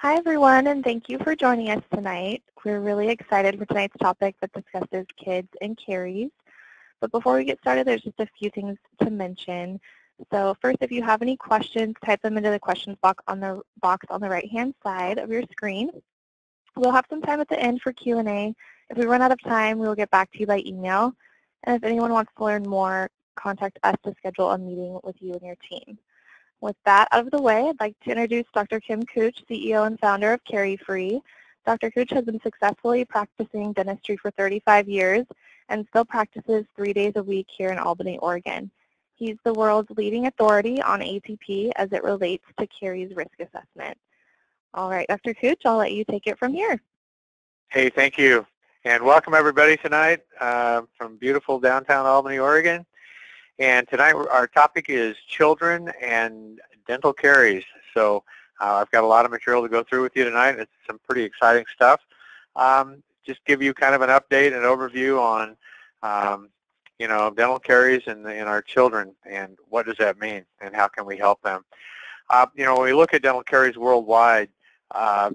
Hi, everyone, and thank you for joining us tonight. We're really excited for tonight's topic that discusses kids and caries. But before we get started, there's just a few things to mention. So first, if you have any questions, type them into the questions box on the right-hand side of your screen. We'll have some time at the end for Q&A. If we run out of time, we will get back to you by email. And if anyone wants to learn more, contact us to schedule a meeting with you and your team. With that out of the way, I'd like to introduce Dr. Kim Kutsch, CEO and founder of CariFree. Dr. Kutsch has been successfully practicing dentistry for 35 years and still practices 3 days a week here in Albany, Oregon. He's the world's leading authority on ATP as it relates to caries risk assessment. All right, Dr. Kutsch, I'll let you take it from here. Hey, thank you. And welcome everybody tonight from beautiful downtown Albany, Oregon. And tonight our topic is children and dental caries. So I've got a lot of material to go through with you tonight. It's some pretty exciting stuff. Just give you kind of an update and overview on, dental caries in our children and what does that mean and how can we help them. When we look at dental caries worldwide,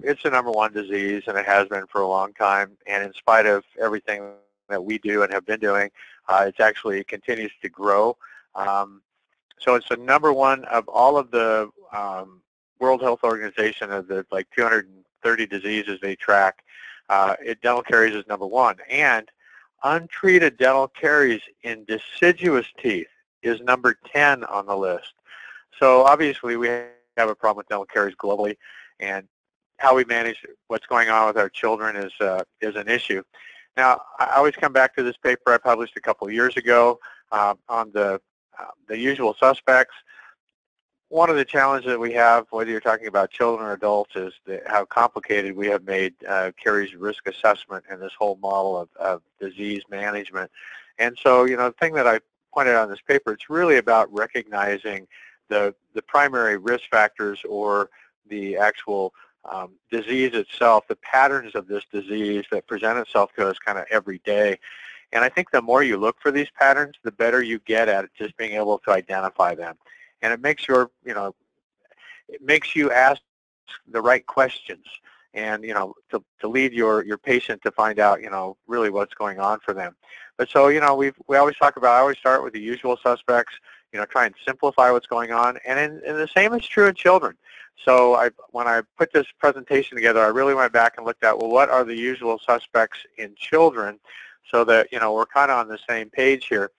it's the #1 disease, and it has been for a long time. And in spite of everything that we do and have been doing, it actually continues to grow. So it's the #1 of all of the World Health Organization of the like 230 diseases they track. Dental caries is #1. And untreated dental caries in deciduous teeth is #10 on the list. So obviously we have a problem with dental caries globally, and how we manage what's going on with our children is an issue. Now, I always come back to this paper I published a couple of years ago on the usual suspects. One of the challenges that we have, whether you're talking about children or adults, is how complicated we have made caries risk assessment and this whole model of disease management. And so, the thing that I pointed out in this paper, it's really about recognizing the primary risk factors or the actual disease itself, the patterns of this disease that present itself to us kind of every day. And I think the more you look for these patterns, the better you get at just being able to identify them. And it makes it makes you ask the right questions and, to lead your patient to find out, really what's going on for them. But so, we always talk about, I always start with the usual suspects, try and simplify what's going on. And the same is true in children. So when I put this presentation together, I really went back and looked at, well, what are the usual suspects in children so that, we're kind of on the same page here.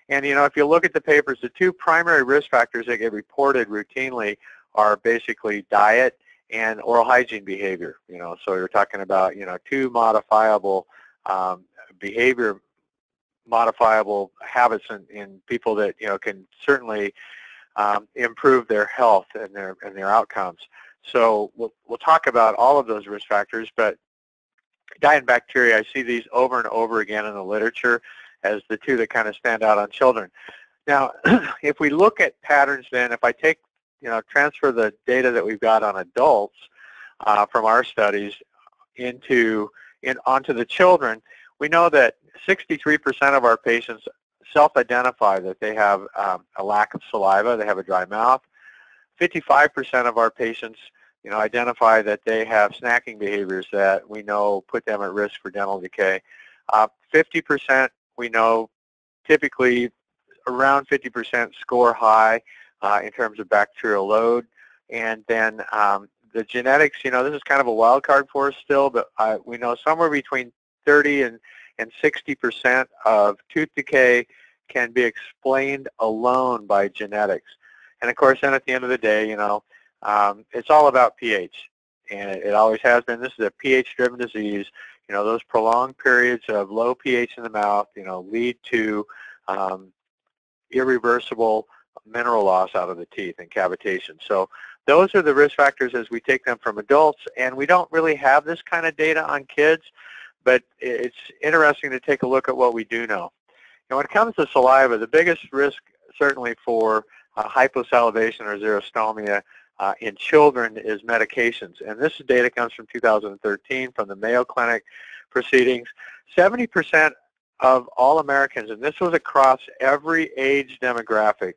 And, if you look at the papers, the two primary risk factors that get reported routinely are basically diet and oral hygiene behavior. So you're talking about, two modifiable behavior modifiable habits in people that, can certainly improve their health and their outcomes. So we'll talk about all of those risk factors, but diet and bacteria, I see these over and over again in the literature as the two that kind of stand out on children. Now, if we look at patterns then, if I take, transfer the data that we've got on adults from our studies onto the children, we know that 63% of our patients self-identify that they have a lack of saliva, they have a dry mouth. 55% of our patients, identify that they have snacking behaviors that we know put them at risk for dental decay. 50% we know typically around 50% score high in terms of bacterial load. And then the genetics, this is kind of a wild card for us still, but we know somewhere between 30 and 60% of tooth decay can be explained alone by genetics. And of course, then at the end of the day, it's all about pH, and it always has been. This is a pH-driven disease. Those prolonged periods of low pH in the mouth, lead to irreversible mineral loss out of the teeth and cavitation. So those are the risk factors as we take them from adults, and we don't really have this kind of data on kids, but it's interesting to take a look at what we do know. And when it comes to saliva, the biggest risk certainly for hyposalivation or xerostomia in children is medications. And this data comes from 2013 from the Mayo Clinic proceedings. 70% of all Americans, and this was across every age demographic,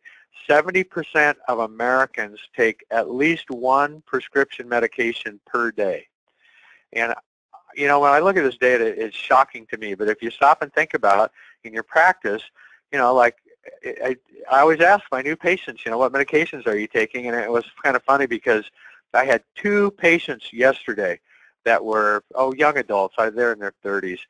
70% of Americans take at least one prescription medication per day. And, you know, when I look at this data, it's shocking to me. But if you stop and think about it in your practice, you know, like I always ask my new patients, you know, what medications are you taking? And it was kind of funny because I had 2 patients yesterday that were, young adults. They're in their 30s.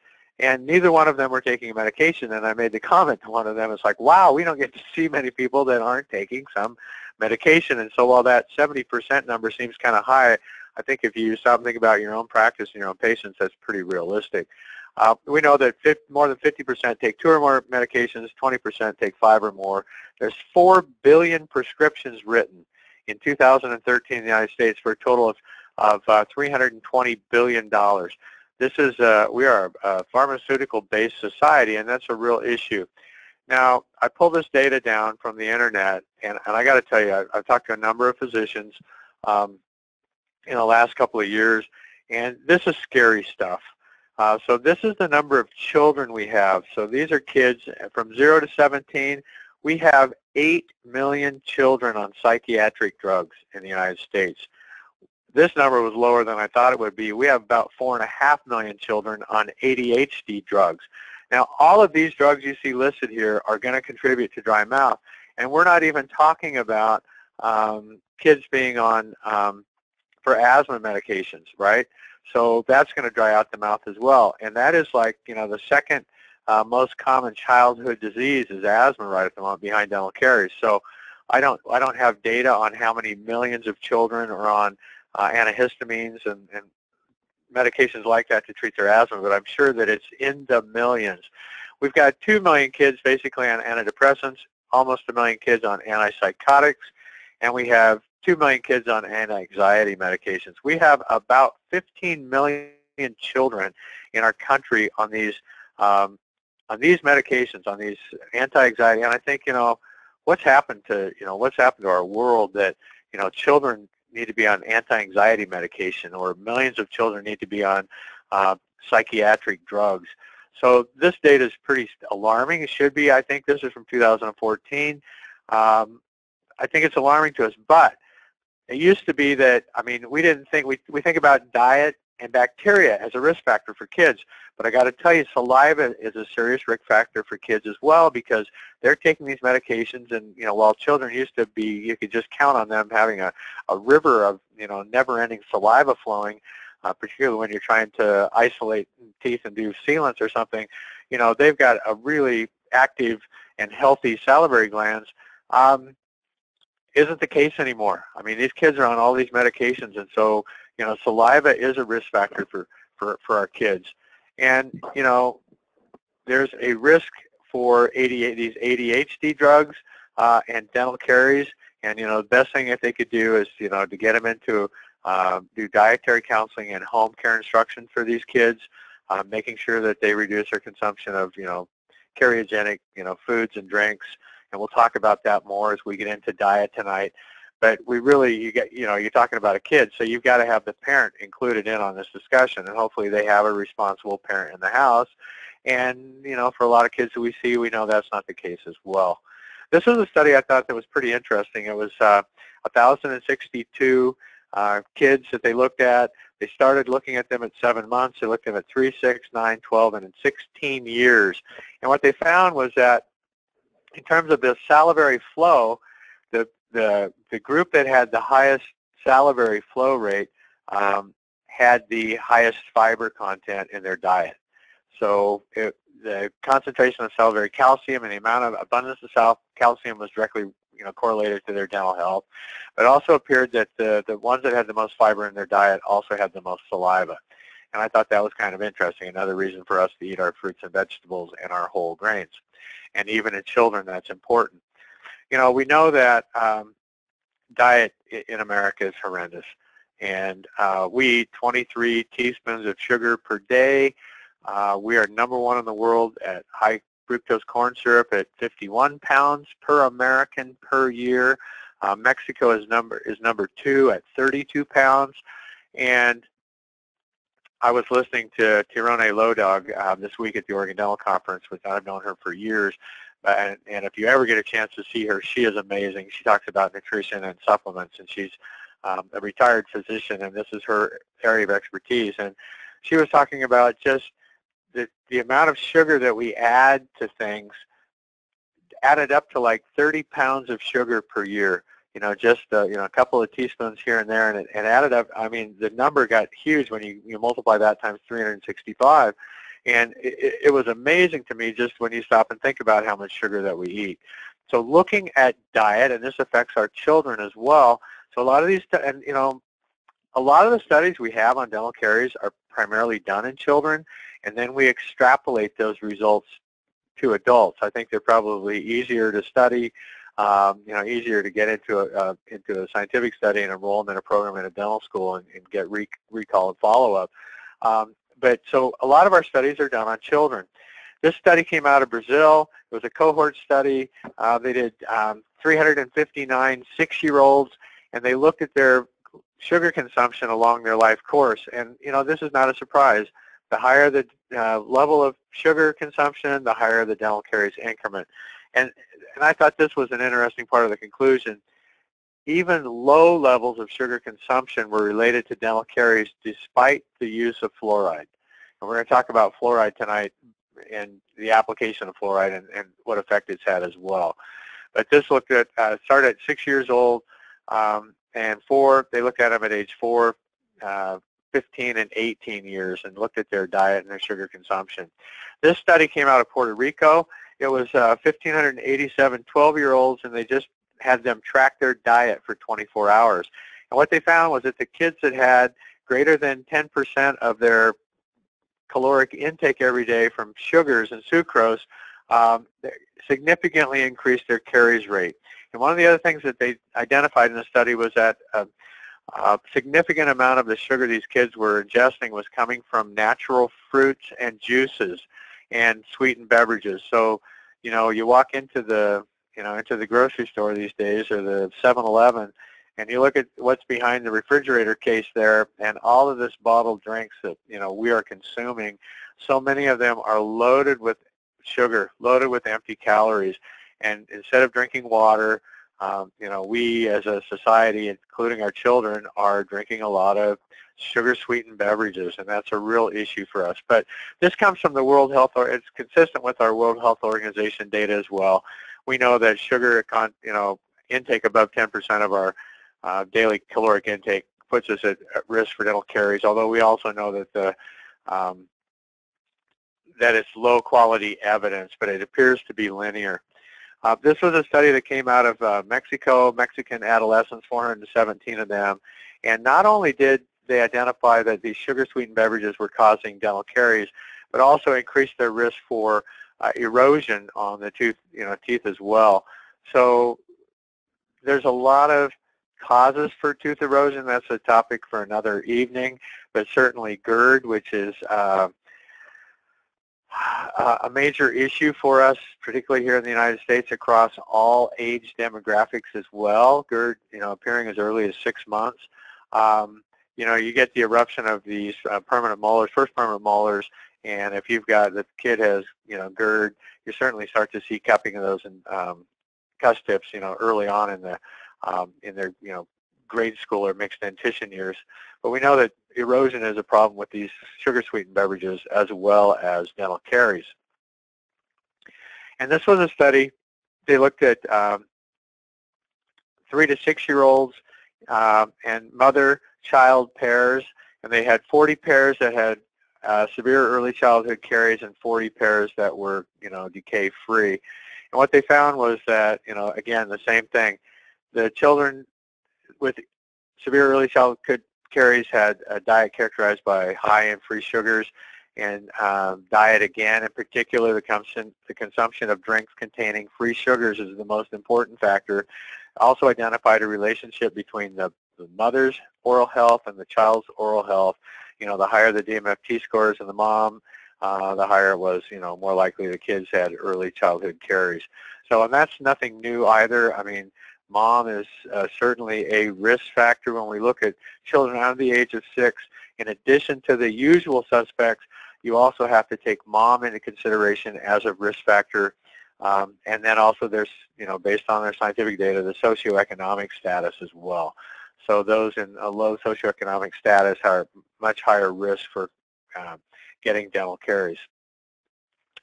And neither one of them were taking a medication. And I made the comment to one of them, it's like, wow, we don't get to see many people that aren't taking some medication. And so while that 70% number seems kind of high, I think if you stop and think about your own practice and your own patients, that's pretty realistic. We know that more than 50% take 2 or more medications, 20% take 5 or more. There's 4 billion prescriptions written in 2013 in the United States for a total of $320 billion. This is, we are a pharmaceutical-based society, and that's a real issue. Now, I pulled this data down from the internet, and I got to tell you, I've talked to a number of physicians in the last couple of years, and this is scary stuff. So this is the number of children we have. So these are kids from 0 to 17. We have 8 million children on psychiatric drugs in the United States. This number was lower than I thought it would be. We have about 4.5 million children on ADHD drugs. Now, all of these drugs you see listed here are going to contribute to dry mouth, and we're not even talking about kids being on for asthma medications, right? So that's going to dry out the mouth as well. And that is like, you know, the second most common childhood disease is asthma right at the moment behind dental caries. So I don't have data on how many millions of children are on antihistamines and medications like that to treat their asthma, but I'm sure that it's in the millions. We've got 2 million kids basically on antidepressants, almost 1 million kids on antipsychotics, and we have 2 million kids on anti-anxiety medications. We have about 15 million children in our country on these medications, on these anti-anxiety. And I think, you know, what's happened to our world that, you know, children need to be on anti-anxiety medication, or millions of children need to be on psychiatric drugs. So this data is pretty alarming. It should be. I think this is from 2014. I think it's alarming to us, but it used to be that, I mean, we didn't think, we think about diet and bacteria as a risk factor for kids, but I got to tell you, saliva is a serious risk factor for kids as well, because they're taking these medications, and, you know, while children used to be, you could just count on them having a river of, you know, never-ending saliva flowing, particularly when you're trying to isolate teeth and do sealants or something, you know, they've got a really active and healthy salivary glands. Isn't the case anymore. I mean, these kids are on all these medications, and so, you know, saliva is a risk factor for our kids. And, you know, there's a risk for these ADHD drugs and dental caries, and, you know, the best thing that they could do is, you know, to get them into do dietary counseling and home care instruction for these kids, making sure that they reduce their consumption of, you know, cariogenic, you know, foods and drinks. And we'll talk about that more as we get into diet tonight. But we really, you're talking about a kid, so you've got to have the parent included in on this discussion, and hopefully they have a responsible parent in the house. And, you know, for a lot of kids that we see, we know that's not the case as well. This was a study I thought that was pretty interesting. It was 1,062 kids that they looked at. They started looking at them at 7 months. They looked at them at 3, 6, 9, 12, and in 16 years. And what they found was that in terms of the salivary flow, the group that had the highest salivary flow rate had the highest fiber content in their diet. So the concentration of salivary calcium and the amount of abundance of calcium was directly, you know, correlated to their dental health. It also appeared that the ones that had the most fiber in their diet also had the most saliva. And I thought that was kind of interesting, another reason for us to eat our fruits and vegetables and our whole grains. And even in children, that's important. You know, we know that diet in America is horrendous. And we eat 23 teaspoons of sugar per day. We are #1 in the world at high fructose corn syrup at 51 pounds per American per year. Mexico is number 2 at 32 pounds. And I was listening to Tirone Lodog this week at the Oregon Dental Conference, which I've known her for years. and if you ever get a chance to see her, she is amazing. She talks about nutrition and supplements, and she's a retired physician, and this is her area of expertise. And she was talking about just the amount of sugar that we add to things added up to like 30 pounds of sugar per year. You know, just a couple of teaspoons here and there, and it added up. I mean, the number got huge when you multiply that times 365. And it was amazing to me just when you stop and think about how much sugar that we eat. So looking at diet, and this affects our children as well. So a lot of these, and a lot of the studies we have on dental caries are primarily done in children, and then we extrapolate those results to adults. I think they're probably easier to study, easier to get into a scientific study and enroll them in a program in a dental school and get recall and follow-up. But so a lot of our studies are done on children. This study came out of Brazil. It was a cohort study. They did 359 6-year-olds, and they looked at their sugar consumption along their life course. And, this is not a surprise. The higher the level of sugar consumption, the higher the dental caries increment. And I thought this was an interesting part of the conclusion. Even low levels of sugar consumption were related to dental caries despite the use of fluoride. And we're going to talk about fluoride tonight and the application of fluoride and what effect it's had as well. But this looked at, started at 6 years old and 4. They looked at them at age 4, 15, and 18 years and looked at their diet and their sugar consumption. This study came out of Puerto Rico. It was 1,587 12-year-olds, and they just had them track their diet for 24 hours. And what they found was that the kids that had greater than 10% of their caloric intake every day from sugars and sucrose significantly increased their caries rate. And one of the other things that they identified in the study was that a significant amount of the sugar these kids were ingesting was coming from natural fruits and juices and sweetened beverages. So, you walk into the grocery store these days or the 7-Eleven, and you look at what's behind the refrigerator case there, and all of this bottled drinks that we are consuming. So many of them are loaded with sugar, loaded with empty calories, and instead of drinking water, we as a society, including our children, are drinking a lot of sugar-sweetened beverages, and that's a real issue for us. But this comes from the World Health, it's consistent with our World Health Organization data as well. We know that sugar, intake above 10% of our daily caloric intake puts us at risk for dental caries, although we also know that that it's low-quality evidence, but it appears to be linear. This was a study that came out of Mexico, Mexican adolescents, 417 of them, and not only did they identify that these sugar-sweetened beverages were causing dental caries, but also increased their risk for erosion on the teeth as well. So there's a lot of causes for tooth erosion. That's a topic for another evening, but certainly GERD, which is a major issue for us, particularly here in the United States, across all age demographics as well. GERD, appearing as early as 6 months. You get the eruption of these permanent molars, first permanent molars, and if you've got, the kid has, GERD, you certainly start to see cupping of those and cuss tips, early on in their, grade school or mixed dentition years. But we know that erosion is a problem with these sugar-sweetened beverages as well as dental caries. And this was a study, they looked at 3 to 6-year-olds and mother-child pairs, and they had 40 pairs that had severe early childhood caries and 40 pairs that were, decay-free. And what they found was that, again, the same thing. The children with severe early childhood caries had a diet characterized by high and free sugars, and diet, again, in particular, the consumption of drinks containing free sugars is the most important factor. Also identified a relationship between the mother's oral health and the child's oral health. The higher the DMFT scores in the mom, the higher it was, more likely the kids had early childhood caries. So, and that's nothing new either. I mean, mom is certainly a risk factor when we look at children under the age of 6. In addition to the usual suspects, you also have to take mom into consideration as a risk factor And then also there's, based on their scientific data, the socioeconomic status as well. So those in a low socioeconomic status are much higher risk for getting dental caries.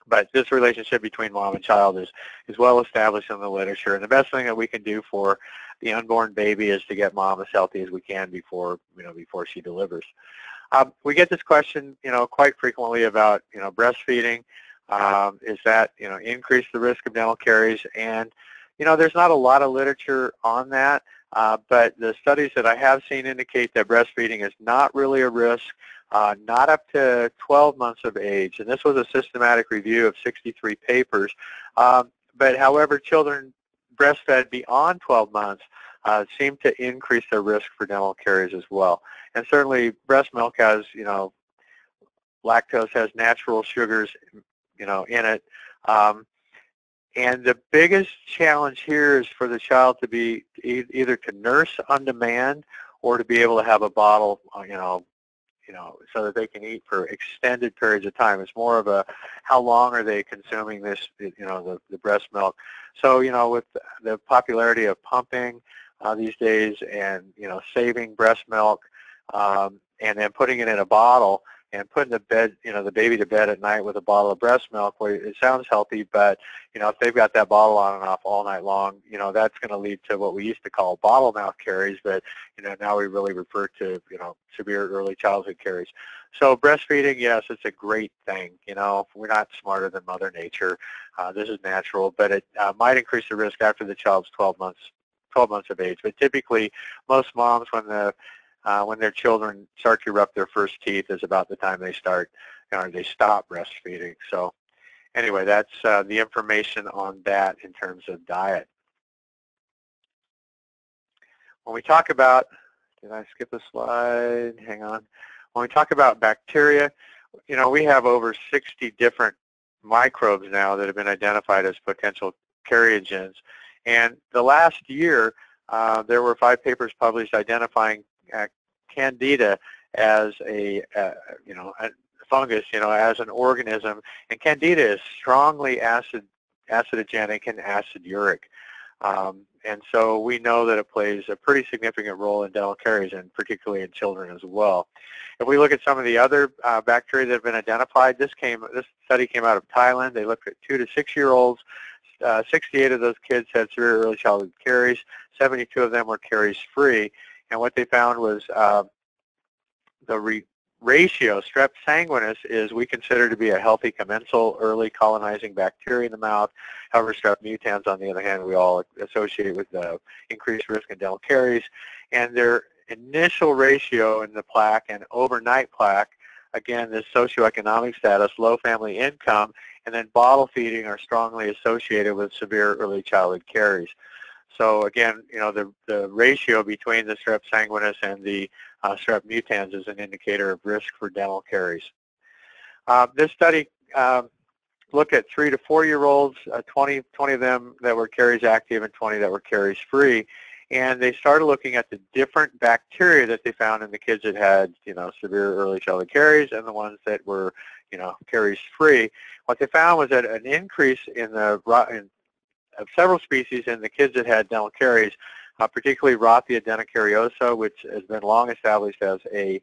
But this relationship between mom and child is well established in the literature, and the best thing that we can do for the unborn baby is to get mom as healthy as we can before she delivers. We get this question, quite frequently about, breastfeeding. Is that, increase the risk of dental caries? And, there's not a lot of literature on that, but the studies that I have seen indicate that breastfeeding is not really a risk, not up to 12 months of age. And this was a systematic review of 63 papers. But however, children breastfed beyond 12 months seem to increase their risk for dental caries as well. And certainly breast milk has, lactose has natural sugars, in it. And the biggest challenge here is for the child to be either to nurse on demand or to be able to have a bottle, so that they can eat for extended periods of time. It's more of a how long are they consuming this, the breast milk. So, with the popularity of pumping these days and, saving breast milk and then putting it in a bottle and putting the baby to bed at night with a bottle of breast milk, where it sounds healthy, but, if they've got that bottle on and off all night long, that's going to lead to what we used to call bottle mouth caries, but, now we really refer to, severe early childhood caries. So breastfeeding, yes, it's a great thing. We're not smarter than Mother Nature. This is natural, but it might increase the risk after the child's 12 months of age. But typically, most moms, when their children start to erupt their first teeth, is about the time they stop breastfeeding. So anyway, that's the information on that in terms of diet. When we talk about, did I skip a slide? Hang on. When we talk about bacteria, we have over 60 different microbes now that have been identified as potential cariogens. And the last year, there were 5 papers published identifying Candida as a fungus, as an organism, and Candida is strongly acidogenic and aciduric, and so we know that it plays a pretty significant role in dental caries, and particularly in children as well. If we look at some of the other bacteria that have been identified, this study came out of Thailand. They looked at 2 to 6-year-olds. 68 of those kids had severe early childhood caries. 72 of them were caries-free. And what they found was the ratio, Strep sanguinus, is we consider to be a healthy commensal early colonizing bacteria in the mouth. However, Strep mutans, on the other hand, we all associate with increased risk in dental caries. And their initial ratio in the plaque and overnight plaque, again, this socioeconomic status, low family income, and then bottle feeding are strongly associated with severe early childhood caries. So again, the ratio between the Strep sanguinus and the Strep mutans is an indicator of risk for dental caries. This study looked at 3 to 4-year-olds, 20 of them that were caries active and 20 that were caries free. And they started looking at the different bacteria that they found in the kids that had, severe early childhood caries and the ones that were, caries free. What they found was that an increase of several species in the kids that had dental caries, particularly Rothia dentacariosa, which has been long established as a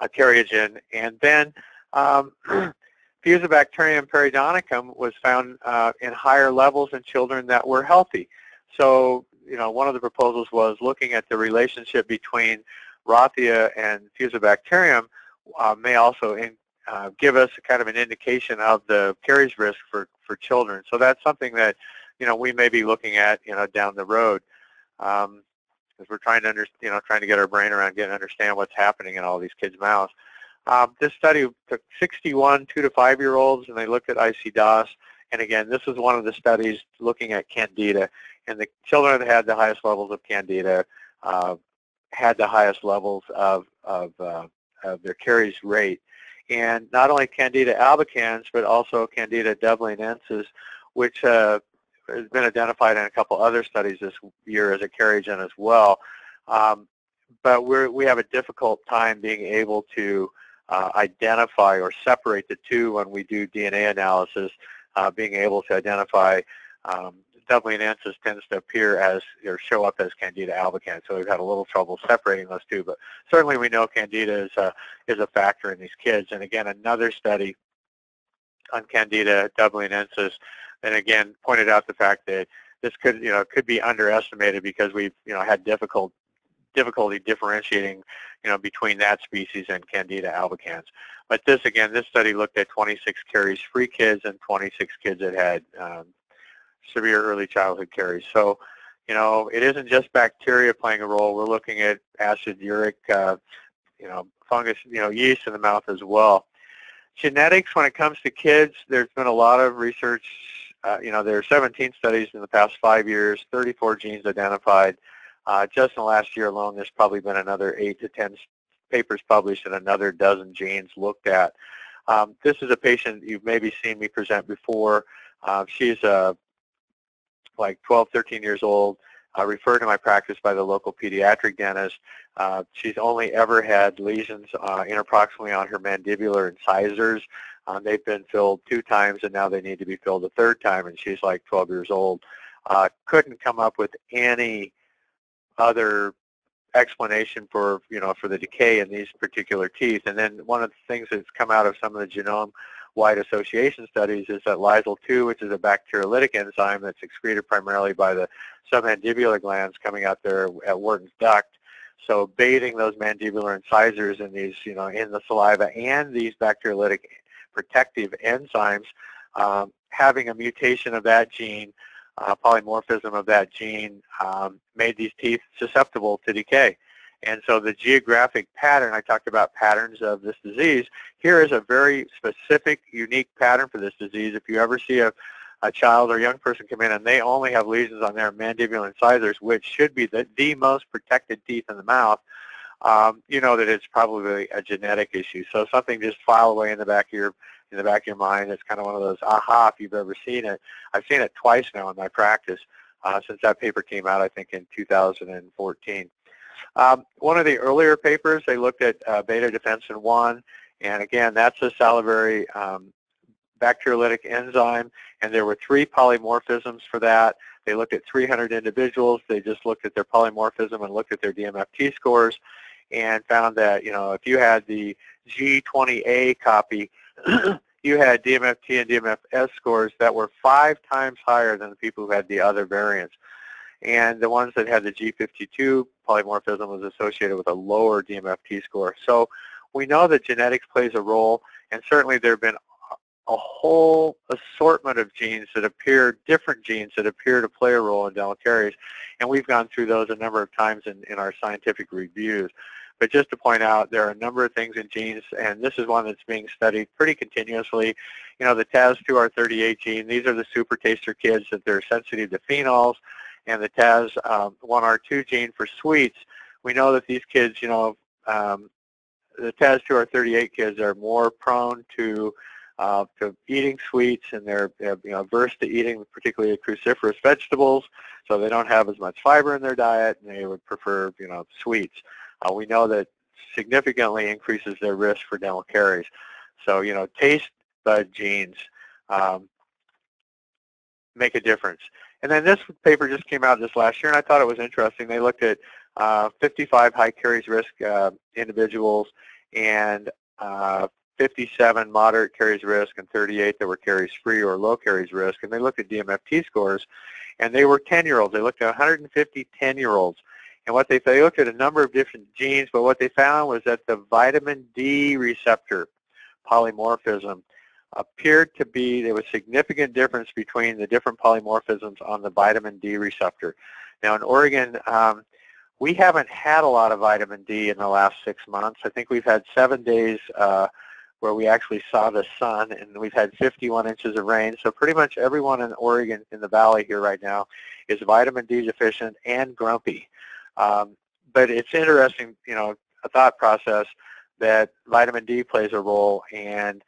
cariogen, and then Fusobacterium periodonticum was found in higher levels in children that were healthy. So, one of the proposals was looking at the relationship between Rothia and Fusobacterium may also give us kind of an indication of the caries risk for children. So that's something that, we may be looking at, down the road, as we're trying to trying to get our brain around understand what's happening in all these kids' mouths. This study took 61 2 to 5-year-olds, and they looked at IC-DOS. And again, this was one of the studies looking at Candida, and the children that had the highest levels of Candida had the highest levels of their caries rate. And not only Candida albicans, but also Candida dubliniensis, which has been identified in a couple other studies this year as a cariogen as well. But we have a difficult time being able to identify or separate the two when we do DNA analysis being able to identify W-enensis tends to appear as, or show up as Candida albicans. So we've had a little trouble separating those two, but certainly we know Candida is a factor in these kids. And again, another study on Candida W-enensis, and again pointed out the fact that this could be underestimated because we've had difficulty differentiating between that species and Candida albicans. But this study looked at 26 caries-free kids and 26 kids that had severe early childhood caries. So, it isn't just bacteria playing a role. We're looking at acid uric, fungus, yeast in the mouth as well. Genetics, when it comes to kids, there's been a lot of research. There are 17 studies in the past 5 years, 34 genes identified. Just in the last year alone, there's probably been another 8 to 10 papers published and another dozen genes looked at. This is a patient you've maybe seen me present before. She's like 12, 13 years old, referred to my practice by the local pediatric dentist. She's only ever had lesions interproximally on her mandibular incisors. They've been filled 2 times, and now they need to be filled a 3rd time, and she's like 12 years old. Couldn't come up with any other explanation for the decay in these particular teeth. And then one of the things that's come out of some of the genome-wide association studies is that Lysol-2, which is a bacteriolytic enzyme that's excreted primarily by the submandibular glands coming out there at Wharton's duct. So bathing those mandibular incisors in these, in the saliva and these bacteriolytic protective enzymes, having a mutation of that gene, polymorphism of that gene, made these teeth susceptible to decay. And so the geographic pattern, I talked about patterns of this disease, here is a very specific, unique pattern for this disease. If you ever see a child or young person come in and they only have lesions on their mandibular incisors, which should be the most protected teeth in the mouth, you know that it's probably a genetic issue. So something just file away in the back of your mind. It's kind of one of those aha if you've ever seen it. I've seen it twice now in my practice since that paper came out, I think in 2014. One of the earlier papers, they looked at beta-defensin 1, and again, that's a salivary bacteriolytic enzyme, and there were 3 polymorphisms for that. They looked at 300 individuals. They just looked at their polymorphism and looked at their DMFT scores and found that, if you had the G20A copy, you had DMFT and DMFS scores that were 5 times higher than the people who had the other variants. And the ones that had the G52 polymorphism was associated with a lower DMFT score. So we know that genetics plays a role, and certainly there have been a whole assortment of genes that appear, different genes that appear to play a role in dental caries, and we've gone through those a number of times in our scientific reviews. But just to point out, there are a number of things in genes, and this is one that's being studied pretty continuously. The TAS2R38 gene, these are the super taster kids that they're sensitive to phenols, and the TAS1R2 gene for sweets. We know that these kids, the TAS2R38 kids are more prone to eating sweets, and they're averse to eating particularly cruciferous vegetables, so they don't have as much fiber in their diet, and they would prefer sweets. We know that significantly increases their risk for dental caries. So taste bud genes make a difference. And then this paper just came out this last year, and I thought it was interesting. They looked at 55 high caries risk individuals and 57 moderate caries risk and 38 that were caries free or low caries risk, and they looked at DMFT scores, and they were 10-year-olds. They looked at 150 10-year-olds, and what they looked at a number of different genes, but what they found was that the vitamin D receptor polymorphism appeared to be, there was significant difference between the different polymorphisms on the vitamin D receptor. Now in Oregon, we haven't had a lot of vitamin D in the last 6 months. I think we've had 7 days where we actually saw the sun, and we've had 51 inches of rain. So pretty much everyone in Oregon, in the valley here right now, is vitamin D deficient and grumpy. But it's interesting, a thought process that vitamin D plays a role, and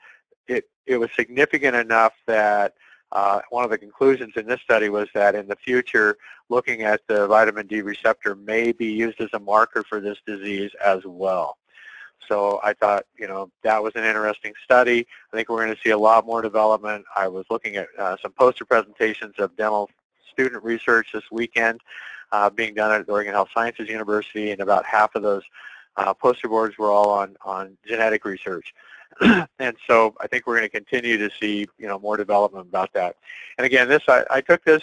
it was significant enough that one of the conclusions in this study was that in the future, looking at the vitamin D receptor may be used as a marker for this disease as well. So I thought, that was an interesting study. I think we're going to see a lot more development. I was looking at some poster presentations of dental student research this weekend being done at Oregon Health Sciences University, and about half of those poster boards were all on genetic research. And so I think we're going to continue to see, more development about that. And again, I took this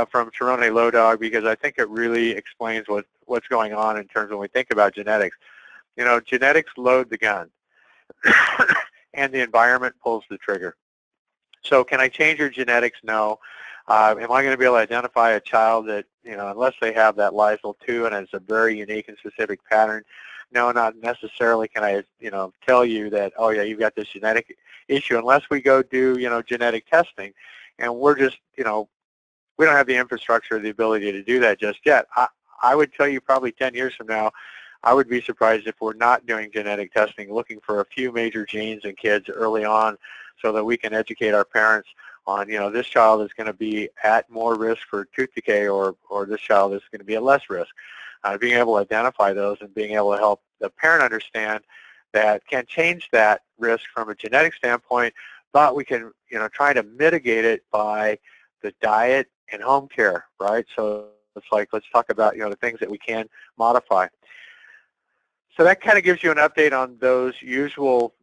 from Tyrone Lodog because I think it really explains what's going on in terms of when we think about genetics. Genetics load the gun, and the environment pulls the trigger. So can I change your genetics? No. Am I going to be able to identify a child that, unless they have that lysol 2 and it's a very unique and specific pattern? No, not necessarily can I, tell you that, oh yeah, you've got this genetic issue, unless we go do, genetic testing. And we're just, we don't have the infrastructure or the ability to do that just yet. I would tell you probably 10 years from now, I would be surprised if we're not doing genetic testing, looking for a few major genes in kids early on so that we can educate our parents on, this child is going to be at more risk for tooth decay, or this child is going to be at less risk. Being able to identify those and being able to help the parent understand that can change that risk from a genetic standpoint, but we can, try to mitigate it by the diet and home care, right? So it's like, let's talk about, the things that we can modify. So that kind of gives you an update on those usual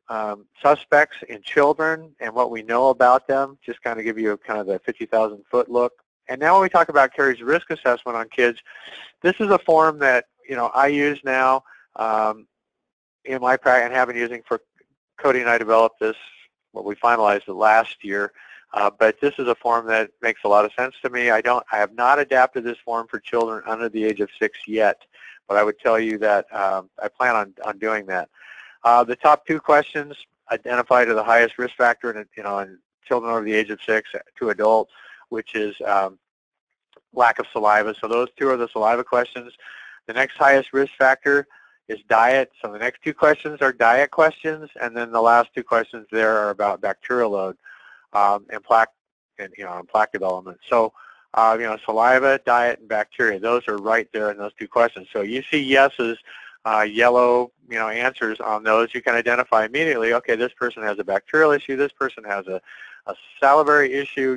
suspects in children and what we know about them, just kind of give you kind of the 50,000-foot look. And now when we talk about Caries risk assessment on kids, this is a form that, I use now in my practice and have been using for, Cody and I developed this, we finalized it last year, but this is a form that makes a lot of sense to me. I have not adapted this form for children under the age of 6 yet, but I would tell you that I plan on doing that. The top 2 questions identify to the highest risk factor in children over the age of 6 to adults, which is lack of saliva. So those 2 are the saliva questions. The next highest risk factor is diet. So the next 2 questions are diet questions, and then the last 2 questions there are about bacterial load and plaque and plaque development. So saliva, diet, and bacteria, those are right there in those 2 questions. So you see yeses, yellow, answers on those. You can identify immediately, okay, this person has a bacterial issue, this person has a salivary issue.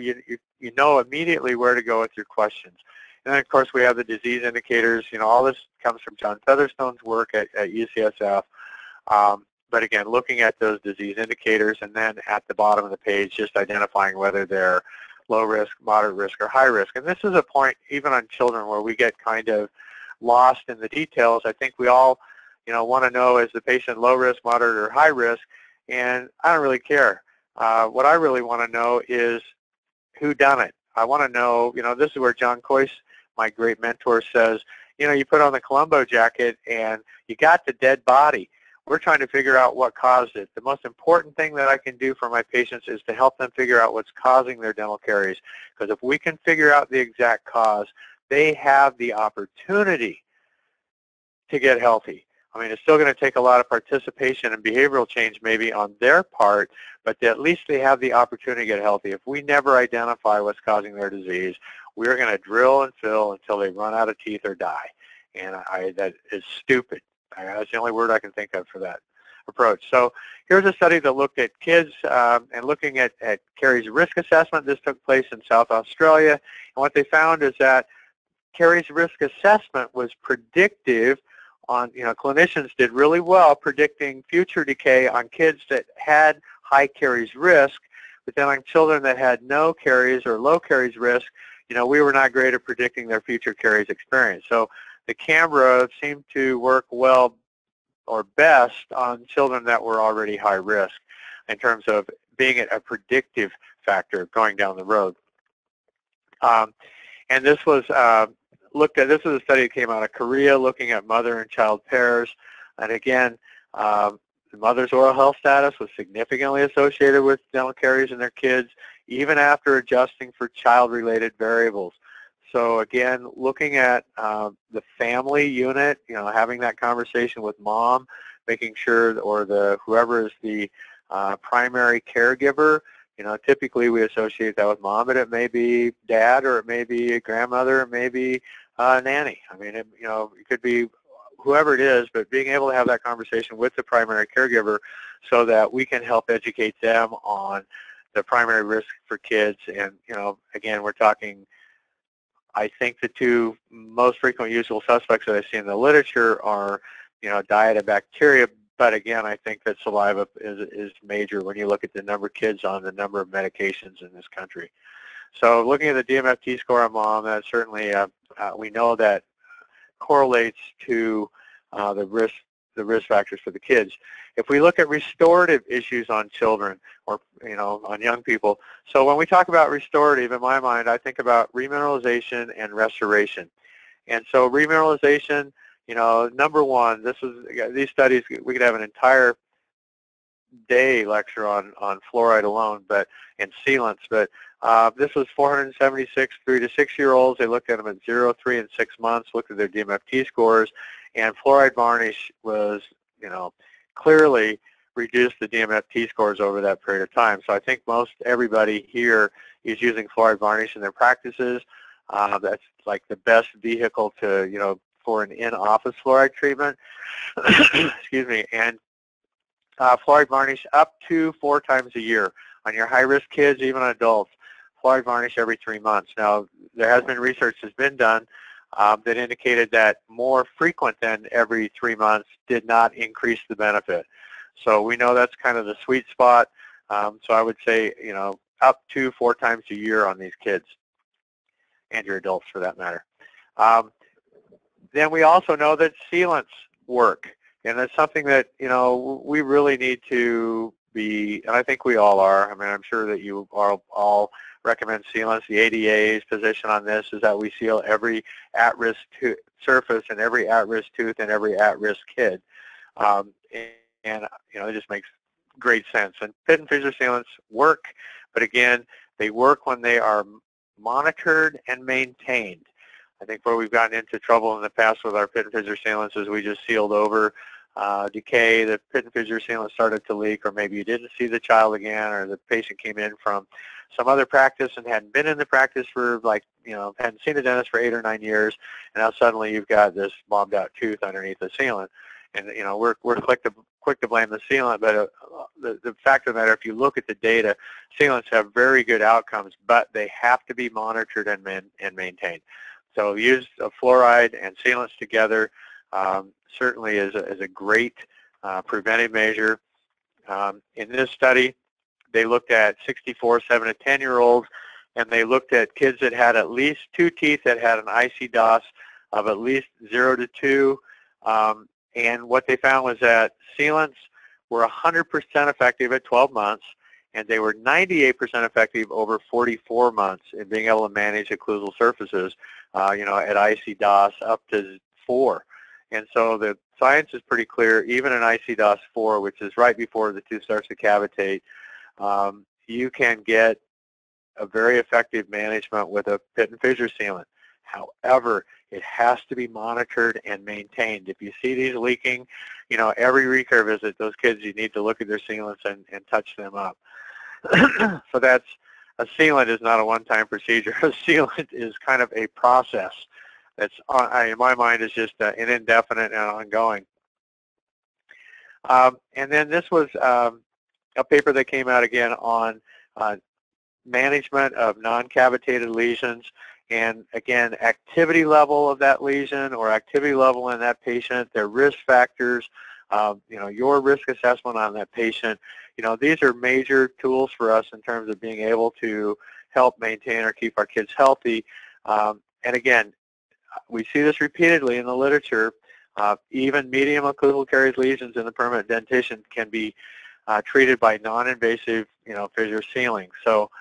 You know immediately where to go with your questions. And then, of course, we have the disease indicators. All this comes from John Featherstone's work at UCSF. But again, looking at those disease indicators, and then at the bottom of the page, just identifying whether they're low risk, moderate risk, or high risk. And this is a point, even on children, where we get kind of lost in the details. I think we all, want to know, is the patient low risk, moderate, or high risk? And I don't really care. What I really want to know is who done it. I want to know, this is where John Coyce, my great mentor, says, you put on the Columbo jacket and you got the dead body. We're trying to figure out what caused it. The most important thing that I can do for my patients is to help them figure out what's causing their dental caries. Because if we can figure out the exact cause, they have the opportunity to get healthy. I mean, it's still going to take a lot of participation and behavioral change maybe on their part, but at least they have the opportunity to get healthy. If we never identify what's causing their disease, we're going to drill and fill until they run out of teeth or die. And that is stupid. That's the only word I can think of for that approach. So here's a study that looked at kids and looking at caries risk assessment. This took place in South Australia. And what they found is that caries risk assessment was predictive on, clinicians did really well predicting future decay on kids that had high caries risk, but then on children that had no caries or low caries risk, we were not great at predicting their future caries experience. So the camera seemed to work well or best on children that were already high risk in terms of being a predictive factor going down the road. And this was this is a study that came out of Korea looking at mother and child pairs. And again, the mother's oral health status was significantly associated with dental caries in their kids, even after adjusting for child-related variables. So again, looking at the family unit, having that conversation with mom, making sure, or whoever is the primary caregiver, typically we associate that with mom, but it may be dad, or it may be a grandmother, it may be nanny. I mean, it could be whoever it is, but being able to have that conversation with the primary caregiver so that we can help educate them on the primary risk for kids. And, again, we're talking, I think the two most frequent usual suspects that I see in the literature are, diet and bacteria. But again, I think that saliva is major when you look at the number of kids on the number of medications in this country. So looking at the DMFT score on mom, that certainly we know that correlates to the risk factors for the kids. If we look at restorative issues on children or on young people, so when we talk about restorative, in my mind, I think about remineralization and restoration. And so remineralization, number one, these studies, we could have an entire day lecture on fluoride alone, and sealants. But this was 476 3 to 6-year-olds. They looked at them at 0, 3, and 6 months. Looked at their DMFT scores, and fluoride varnish was, clearly reduced the DMFT scores over that period of time. So I think most everybody here is using fluoride varnish in their practices. That's like the best vehicle to, for an in-office fluoride treatment. Excuse me. And fluoride varnish up to 4 times a year. On your high-risk kids, even adults, fluoride varnish every 3 months. Now, there has been research that's been done that indicated that more frequent than every 3 months did not increase the benefit. So we know that's kind of the sweet spot. So I would say, up to 4 times a year on these kids and your adults for that matter. Then we also know that sealants work. And that's something that, we really need to be, and I think we all are. I mean, I'm sure that you all recommend sealants. The ADA's position on this is that we seal every at-risk surface and every at-risk tooth and every at-risk kid. And it just makes great sense. And pit and fissure sealants work, but again, they work when they are monitored and maintained. I think where we've gotten into trouble in the past with our pit and fissure sealants is we just sealed over decay, the pit and fissure sealant started to leak, or maybe you didn't see the child again, or the patient came in from some other practice and hadn't been in the practice for hadn't seen a dentist for 8 or 9 years, and now suddenly you've got this bombed out tooth underneath the sealant. And we're quick to blame the sealant, but the fact of the matter, if you look at the data, sealants have very good outcomes, but they have to be monitored and maintained. So use of fluoride and sealants together certainly is a great preventive measure. In this study, they looked at 64, 7 to 10-year-olds, and they looked at kids that had at least 2 teeth that had an IC-DOS of at least 0 to 2. And what they found was that sealants were 100% effective at 12 months, and they were 98% effective over 44 months in being able to manage occlusal surfaces, at IC-DOS up to 4. And so the science is pretty clear. Even in IC-DOS 4, which is right before the tooth starts to cavitate, you can get a very effective management with a pit and fissure sealant. However, it has to be monitored and maintained. If you see these leaking, every recare visit, those kids, you need to look at their sealants and touch them up. So a sealant is not a one-time procedure. A sealant is kind of a process that's, in my mind, is just an indefinite and ongoing. And then this was a paper that came out again on management of non-cavitated lesions, and again, activity level of that lesion or activity level in that patient, their risk factors, your risk assessment on that patient. These are major tools for us in terms of being able to help maintain or keep our kids healthy. And again, we see this repeatedly in the literature. Even medium occlusal caries lesions in the permanent dentition can be treated by non-invasive, fissure sealing. So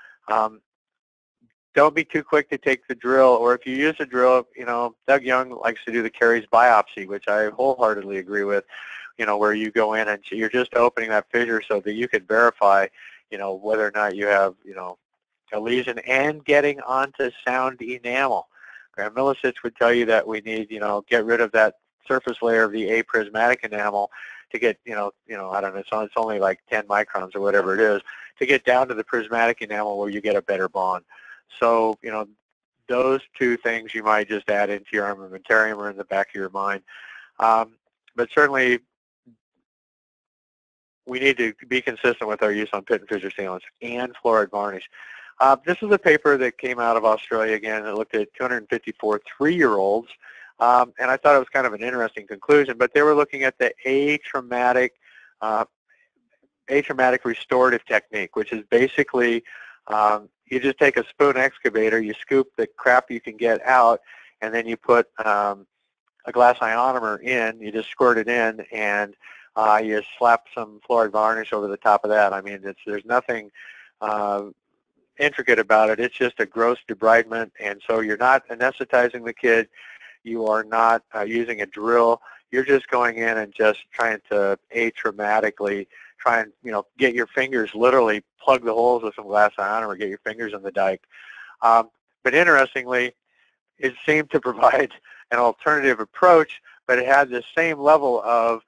don't be too quick to take the drill, or if you use a drill, Doug Young likes to do the caries biopsy, which I wholeheartedly agree with, where you go in and you're just opening that fissure so that you can verify, whether or not you have, a lesion and getting onto sound enamel. Graham Milicic would tell you that we need, get rid of that surface layer of the aprismatic enamel to get, I don't know, it's only like 10 microns or whatever it is, to get down to the prismatic enamel where you get a better bond. So, those two things you might just add into your armamentarium or in the back of your mind. But certainly, we need to be consistent with our use on pit and fissure sealants and fluoride varnish. This is a paper that came out of Australia again that looked at 254 3-year-olds, and I thought it was kind of an interesting conclusion, but they were looking at the atraumatic restorative technique, which is basically you just take a spoon excavator, you scoop the crap you can get out, and then you put a glass ionomer in, you just squirt it in, and you slap some fluoride varnish over the top of that. I mean, there's nothing intricate about it. It's just a gross debridement, and so you're not anesthetizing the kid. You are not using a drill. You're just going in and just trying to atraumatically try and, get your fingers, literally plug the holes with some glass ionomer, get your fingers in the dike. But interestingly, it seemed to provide an alternative approach, but it had the same level of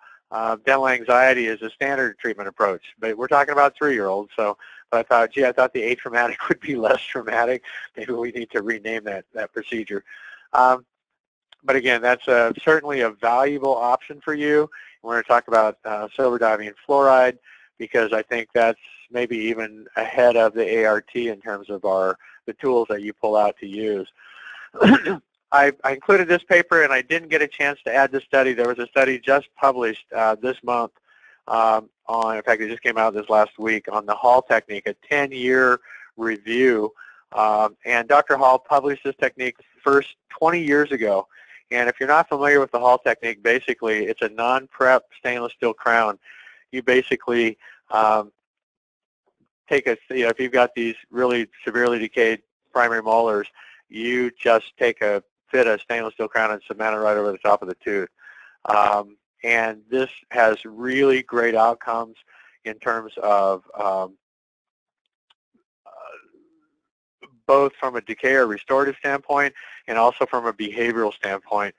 dental anxiety as a standard treatment approach. But we're talking about 3-year-olds, so I thought, gee, I thought the atraumatic would be less traumatic. Maybe we need to rename that procedure. But again, that's certainly a valuable option for you. We're going to talk about silver diamine fluoride, because I think that's maybe even ahead of the ART in terms of the tools that you pull out to use. I included this paper, and I didn't get a chance to add the study. There was a study just published this month in fact, it just came out this last week, on the Hall technique, a 10-year review. And Dr. Hall published this technique first 20 years ago. And if you're not familiar with the Hall technique, basically it's a non-prep stainless steel crown. You basically take if you've got these really severely decayed primary molars, you just fit a stainless steel crown and cement it right over the top of the tooth. And this has really great outcomes in terms of both from a decay or restorative standpoint and also from a behavioral standpoint,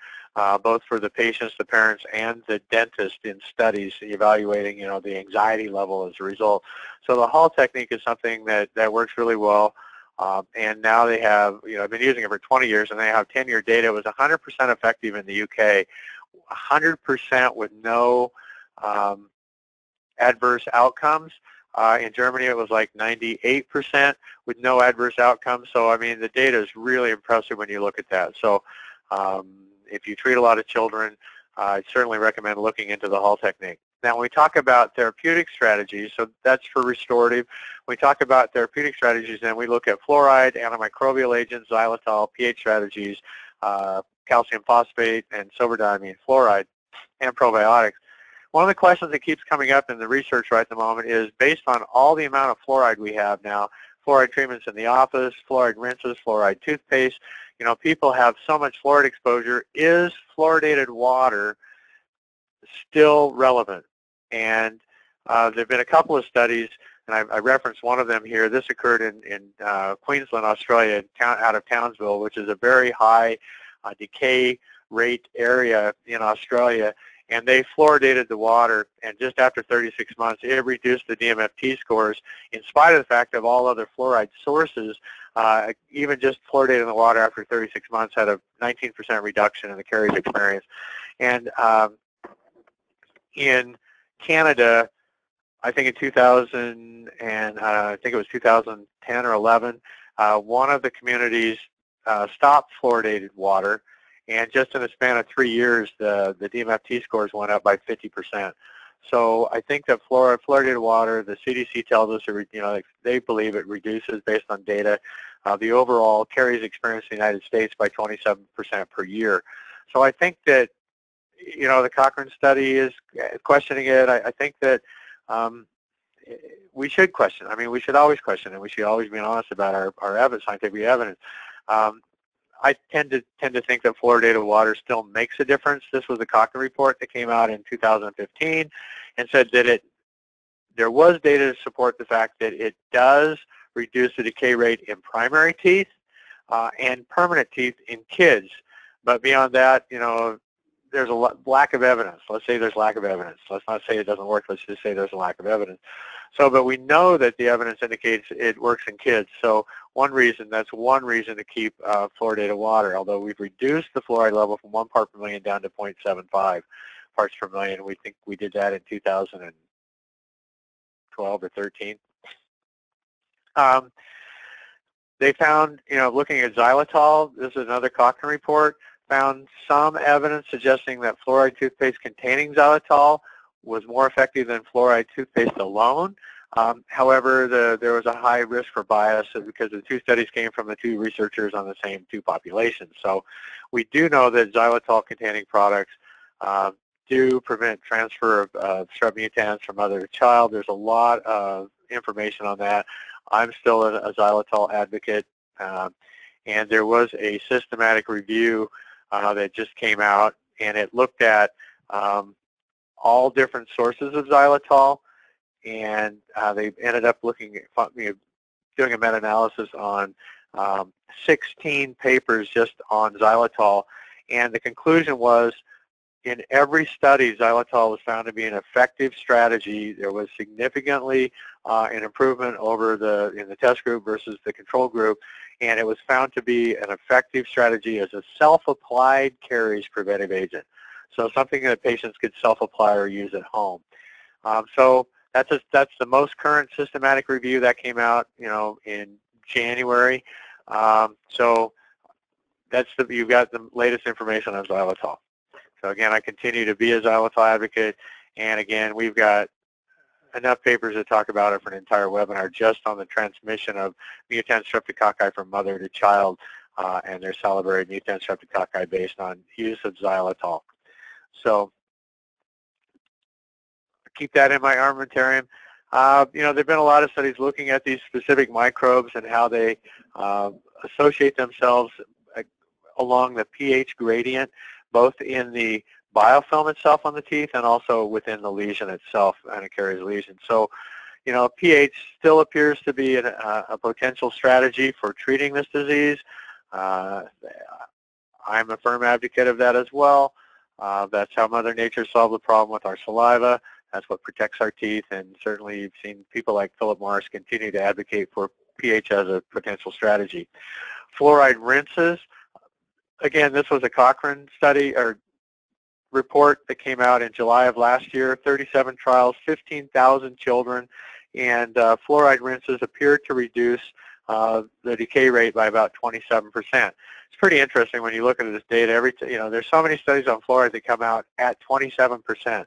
both for the patients, the parents, and the dentist in studies evaluating, the anxiety level as a result. So the Hall technique is something that works really well. And now they have, I've been using it for 20 years, and they have 10-year data. It was 100% effective in the UK, 100% with no adverse outcomes. In Germany, it was like 98% with no adverse outcomes. So, I mean, the data is really impressive when you look at that. So, if you treat a lot of children, I certainly recommend looking into the Hall technique. Now, when we talk about therapeutic strategies, so that's for restorative. When we talk about therapeutic strategies, then we look at fluoride, antimicrobial agents, xylitol, pH strategies, calcium phosphate, and silver diamine fluoride, and probiotics. One of the questions that keeps coming up in the research right at the moment is, based on all the amount of fluoride we have now, fluoride treatments in the office, fluoride rinses, fluoride toothpaste, people have so much fluoride exposure. Is fluoridated water still relevant? And there have been a couple of studies, and I referenced one of them here. This occurred in Queensland, Australia, out of Townsville, which is a very high decay rate area in Australia. And they fluoridated the water, and just after 36 months, it reduced the DMFT scores, in spite of the fact of all other fluoride sources. Even just fluoridating the water after 36 months had a 19% reduction in the caries experience. And in Canada, I think in 2000 and I think it was 2010 or 11, one of the communities stopped fluoridated water. And just in a span of 3 years, the DMFT scores went up by 50%. So I think that fluoridated water, the CDC tells us, they believe it reduces, based on data, the overall caries experience in the United States by 27% per year. So I think that, the Cochrane study is questioning it. I think that we should question. I mean, we should always question, and we should always be honest about our evidence, scientific evidence. I tend to think that fluoridated water still makes a difference. This was a Cochrane report that came out in 2015 and said that there was data to support the fact that it does reduce the decay rate in primary teeth and permanent teeth in kids. But beyond that, there's a lack of evidence. Let's say there's lack of evidence. Let's not say it doesn't work. Let's just say there's a lack of evidence. So, but we know that the evidence indicates it works in kids. So That's one reason to keep fluoridated water, although we've reduced the fluoride level from 1 part per million down to 0.75 parts per million. We think we did that in 2012 or 13. They found, looking at xylitol, this is another Cochrane report, found some evidence suggesting that fluoride toothpaste containing xylitol was more effective than fluoride toothpaste alone. However, there was a high risk for bias because the two studies came from the two researchers on the same two populations. So we do know that xylitol-containing products do prevent transfer of strep mutans from mother to child. There's a lot of information on that. I'm still a xylitol advocate, and there was a systematic review that just came out, and it looked at all different sources of xylitol, and they ended up looking at, doing a meta-analysis on 16 papers just on xylitol, and the conclusion was in every study, xylitol was found to be an effective strategy. There was significantly an improvement over in the test group versus the control group, and it was found to be an effective strategy as a self-applied caries preventive agent. So something that patients could self-apply or use at home. So that's the most current systematic review that came out, in January. So you've got the latest information on xylitol. So again, I continue to be a xylitol advocate, and again, we've got enough papers to talk about it for an entire webinar just on the transmission of mutant streptococci from mother to child and their salivary mutant streptococci based on use of xylitol. So keep that in my armamentarium. There have been a lot of studies looking at these specific microbes and how they associate themselves along the pH gradient, both in the biofilm itself on the teeth and also within the lesion itself and a caries lesion. So, pH still appears to be a potential strategy for treating this disease. I'm a firm advocate of that as well. That's how Mother Nature solved the problem with our saliva. That's what protects our teeth, and certainly you've seen people like Philip Morris continue to advocate for pH as a potential strategy. Fluoride rinses. Again, this was a Cochrane study or report that came out in July of last year, 37 trials, 15,000 children, and fluoride rinses appeared to reduce the decay rate by about 27%. It's pretty interesting when you look at this data. There's so many studies on fluoride that come out at 27%.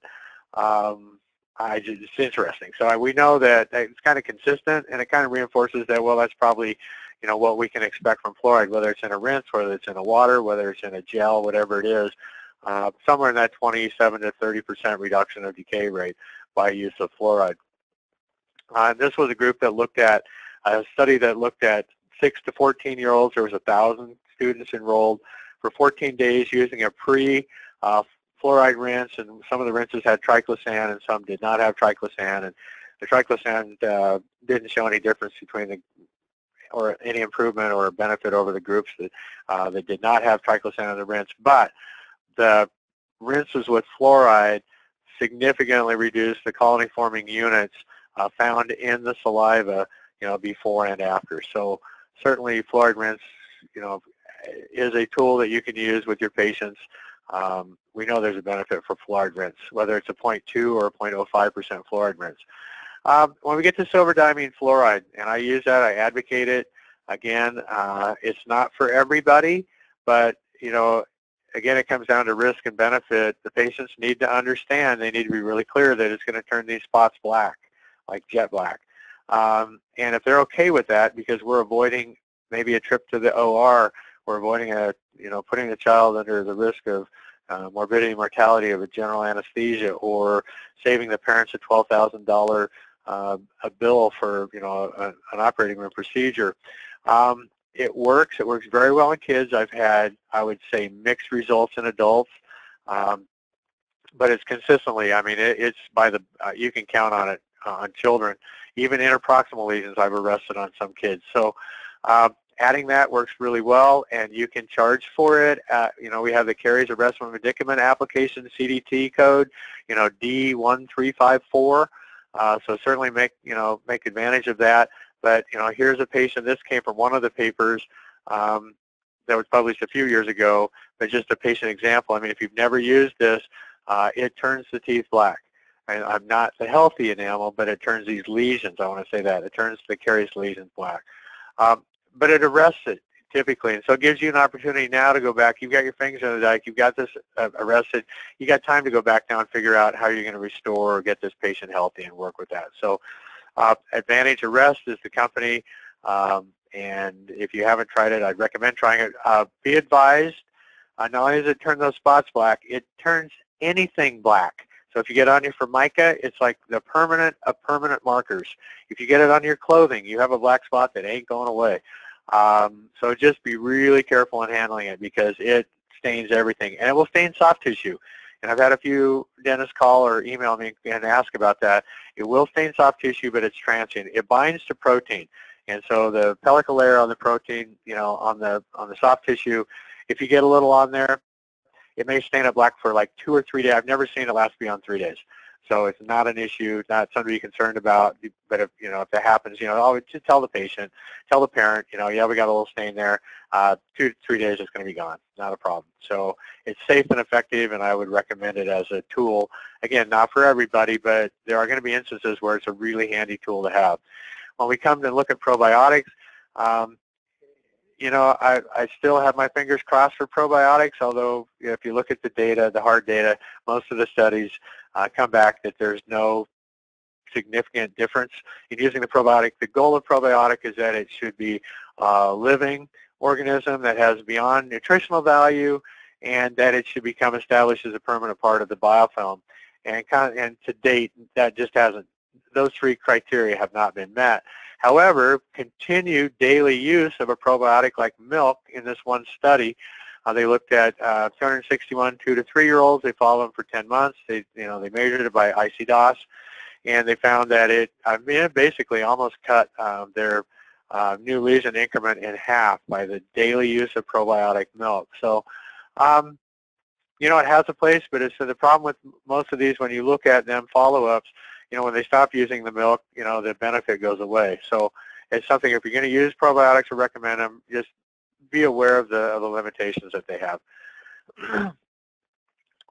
It's interesting. So we know that it's kind of consistent, and it kind of reinforces that, well, that's probably what we can expect from fluoride, whether it's in a rinse, whether it's in a water, whether it's in a gel, whatever it is, somewhere in that 27 to 30% reduction of decay rate by use of fluoride. This was a group that looked at a study that looked at 6 to 14-year-olds. There was 1,000 students enrolled for 14 days using a pre-fluoride rinse, and some of the rinses had triclosan and some did not have triclosan, and the triclosan didn't show any difference between or any improvement or benefit over the groups that did not have triclosan in the rinse, but the rinses with fluoride significantly reduced the colony-forming units found in the saliva, before and after. So certainly fluoride rinse, is a tool that you can use with your patients. We know there's a benefit for fluoride rinse, whether it's a 0.2 or a 0.05% fluoride rinse. When we get to silver diamine fluoride, and I use that, I advocate it. Again, it's not for everybody, but again, it comes down to risk and benefit. The patients need to understand, they need to be really clear that it's going to turn these spots black, like jet black. And if they're okay with that, because we're avoiding maybe a trip to the OR, we're avoiding putting the child under the risk of morbidity and mortality of a general anesthesia, or saving the parents a $12,000 a bill for an operating room procedure. It works. It works very well in kids. I've had, I would say, mixed results in adults, but it's consistently. It's by the you can count on it on children. Even interproximal lesions, I've arrested on some kids. So adding that works really well, and you can charge for it. We have the Caries Arrestment Medicament Application CDT code, D1354. So certainly make advantage of that. But here's a patient. This came from one of the papers that was published a few years ago, but just a patient example. I mean, if you've never used this, it turns the teeth black. I'm not the healthy enamel, but it turns these lesions, I want to say that. It turns the carious lesions black. But it arrests it typically, and so it gives you an opportunity now to go back. You've got your fingers in the dike. You've got this arrested. You got time to go back now and figure out how you're going to restore or get this patient healthy and work with that. So Advantage Arrest is the company, and if you haven't tried it, I'd recommend trying it. Be advised, not only does it turn those spots black, it turns anything black. So if you get on your Formica, it's like the permanent of permanent markers. If you get it on your clothing, you have a black spot that ain't going away. So just be really careful in handling it because it stains everything, and it will stain soft tissue. And I've had a few dentists call or email me and ask about that. It will stain soft tissue, but it's transient. It binds to protein, and so the pellicle layer on the protein, on the soft tissue, if you get a little on there, it may stain it black for like 2 or 3 days. I've never seen it last beyond 3 days. So it's not an issue, not something to be concerned about. But if that happens, just tell the patient, tell the parent, yeah, we got a little stain there. 2 to 3 days, it's going to be gone. Not a problem. So it's safe and effective, and I would recommend it as a tool. Again, not for everybody, but there are going to be instances where it's a really handy tool to have. When we come to look at probiotics, I still have my fingers crossed for probiotics, although if you look at the data, the hard data, most of the studies come back that there's no significant difference in using the probiotic. The goal of probiotic is that it should be a living organism that has beyond nutritional value, and that it should become established as a permanent part of the biofilm. And to date, that just hasn't, those 3 criteria have not been met. However, continued daily use of a probiotic like milk in this one study, they looked at 261 2 to 3-year-olds. They followed them for 10 months. They measured it by ICDOS, and they found that it basically almost cut their new lesion increment in half by the daily use of probiotic milk. So, it has a place, but it's the problem with most of these when you look at them follow-ups. When they stop using the milk, the benefit goes away. So it's something, if you're going to use probiotics or recommend them, just be aware of the limitations that they have.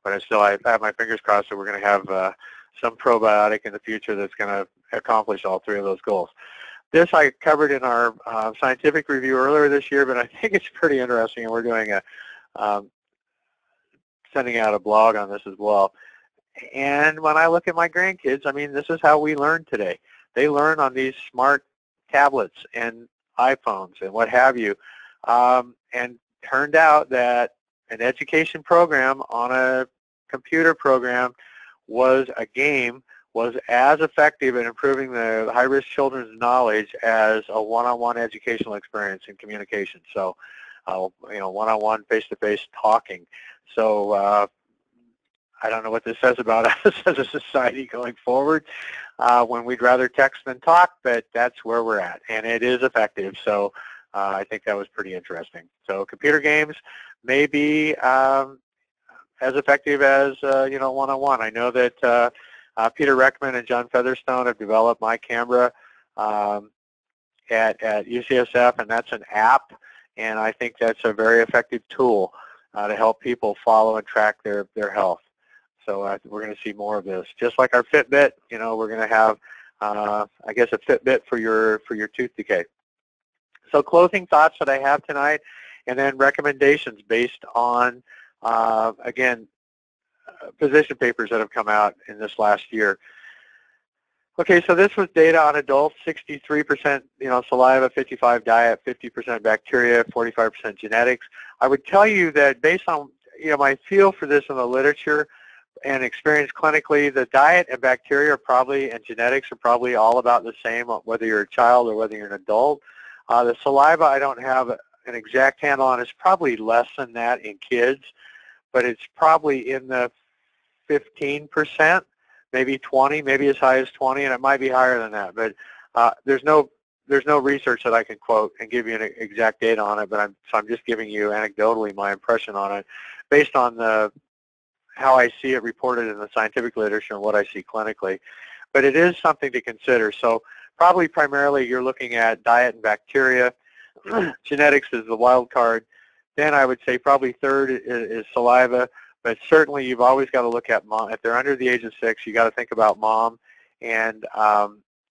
But I have my fingers crossed that we're going to have some probiotic in the future that's going to accomplish all 3 of those goals. This I covered in our scientific review earlier this year, but I think it's pretty interesting, and we're doing sending out a blog on this as well. And when I look at my grandkids, this is how we learn today. They learn on these smart tablets and iPhones and what have you. And turned out that an education program on a computer program was as effective in improving the high-risk children's knowledge as a one-on-one educational experience in communication. So, one-on-one, face-to-face talking. So, I don't know what this says about us as a society going forward when we'd rather text than talk, but that's where we're at, and it is effective. So I think that was pretty interesting. So computer games may be as effective as one-on-one. I know that Peter Reckman and John Featherstone have developed My Camera at UCSF, and that's an app, and I think that's a very effective tool to help people follow and track their health. So we're going to see more of this. Just like our Fitbit, we're going to have, I guess, a Fitbit for your tooth decay. So closing thoughts that I have tonight, and then recommendations based on, again, position papers that have come out in this last year. Okay, so this was data on adults, 63% saliva, 55% diet, 50% bacteria, 45% genetics. I would tell you that based on my feel for this in the literature and experience clinically, the diet and bacteria are probably, and genetics are probably all about the same, whether you're a child or whether you're an adult. The saliva I don't have an exact handle on. It's probably less than that in kids, but it's probably in the 15%, maybe 20, maybe as high as 20, and it might be higher than that. But there's no research that I can quote and give you an exact data on it. But I'm just giving you anecdotally my impression on it, based on how I see it reported in the scientific literature and what I see clinically. But it is something to consider. So probably primarily you're looking at diet and bacteria. Genetics is the wild card. Then I would say probably third is saliva, but certainly you've always got to look at mom. If they're under the age of 6, you got to think about mom, and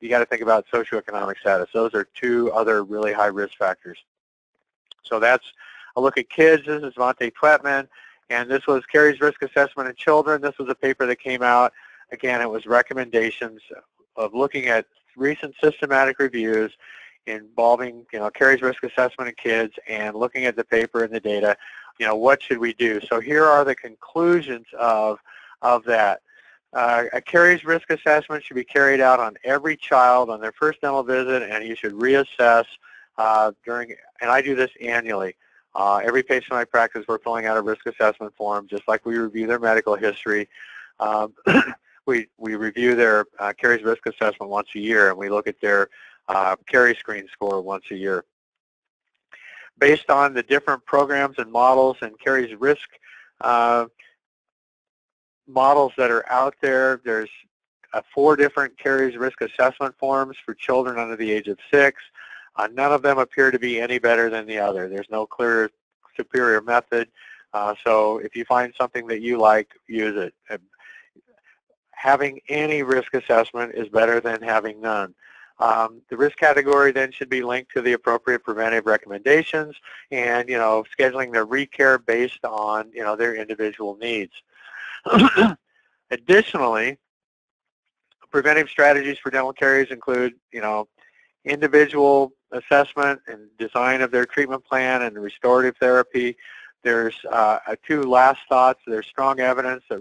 you got to think about socioeconomic status. Those are 2 other really high risk factors. So that's a look at kids. This is Monte Twetman, and this was Caries Risk Assessment in Children. This was a paper that came out. Again, it was recommendations of looking at recent systematic reviews involving, Caries Risk Assessment in kids, and looking at the paper and the data. What should we do? So here are the conclusions of that. A Caries Risk Assessment should be carried out on every child on their first dental visit, and you should reassess and I do this annually. Every patient I practice, we're filling out a risk assessment form, just like we review their medical history. We review their Caries Risk Assessment once a year, and we look at their Caries Screen score once a year. Based on the different programs and models and Caries risk models that are out there, there's 4 different Caries Risk Assessment forms for children under the age of 6. None of them appear to be any better than the other. There's no clear superior method. So if you find something that you like, use it. Having any risk assessment is better than having none. The risk category then should be linked to the appropriate preventive recommendations, and scheduling their recare based on their individual needs. Additionally, preventive strategies for dental caries include individual assessment and design of their treatment plan and restorative therapy. There's 2 last thoughts. There's strong evidence that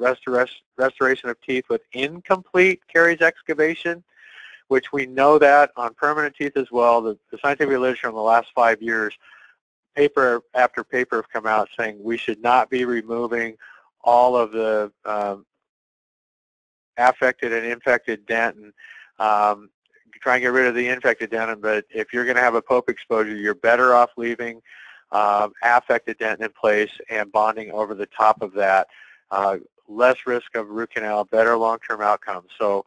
restoration of teeth with incomplete caries excavation, which we know that on permanent teeth as well. The scientific literature in the last 5 years, paper after paper have come out saying we should not be removing all of the affected and infected dentin. Try and get rid of the infected dentin, but if you're going to have a POP exposure, you're better off leaving affected dentin in place and bonding over the top of that. Less risk of root canal, better long-term outcomes. So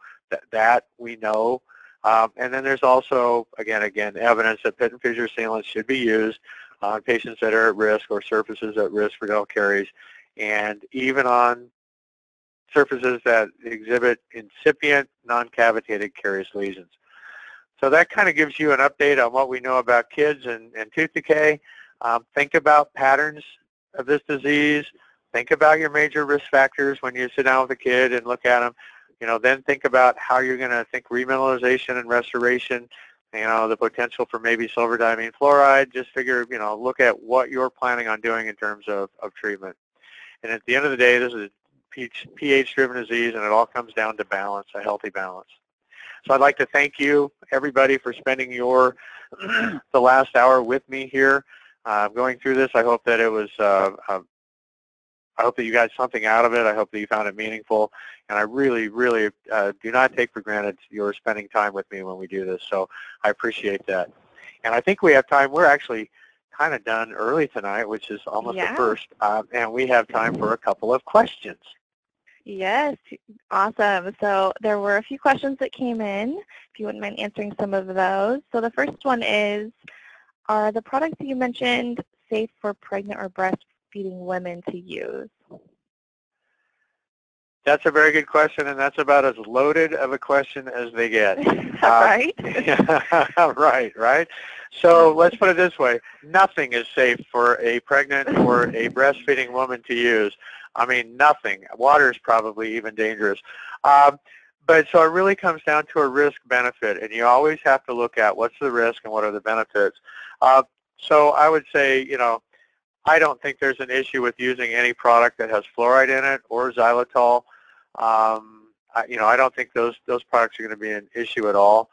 that we know. And then there's also, again, evidence that pit and fissure sealants should be used on patients that are at risk or surfaces at risk for dental caries, and even on surfaces that exhibit incipient non-cavitated caries lesions. So that kind of gives you an update on what we know about kids and tooth decay. Think about patterns of this disease. Think about your major risk factors when you sit down with a kid and look at them. Then think about how you're going to think remineralization and restoration, the potential for maybe silver diamine fluoride. Just figure, look at what you're planning on doing in terms of treatment. And at the end of the day, this is a pH-driven disease, and it all comes down to balance, a healthy balance. So I'd like to thank you, everybody, for spending the last hour with me here going through this. I hope that it was, I hope that you got something out of it. I hope that you found it meaningful. And I really, really do not take for granted your spending time with me when we do this. So I appreciate that. And I think we have time. We're actually kind of done early tonight, which is almost the first. And we have time for a couple of questions. Yes, awesome. So there were a few questions that came in, if you wouldn't mind answering some of those. So the first one is, are the products that you mentioned safe for pregnant or breastfeeding women to use? That's a very good question, and that's about as loaded of a question as they get. Right? Right. So let's put it this way. Nothing is safe for a pregnant or a breastfeeding woman to use. I mean, nothing. Water is probably even dangerous. But so it really comes down to a risk-benefit, and you always have to look at what's the risk and what are the benefits. So I would say, I don't think there's an issue with using any product that has fluoride in it or xylitol. I don't think those products are going to be an issue at all.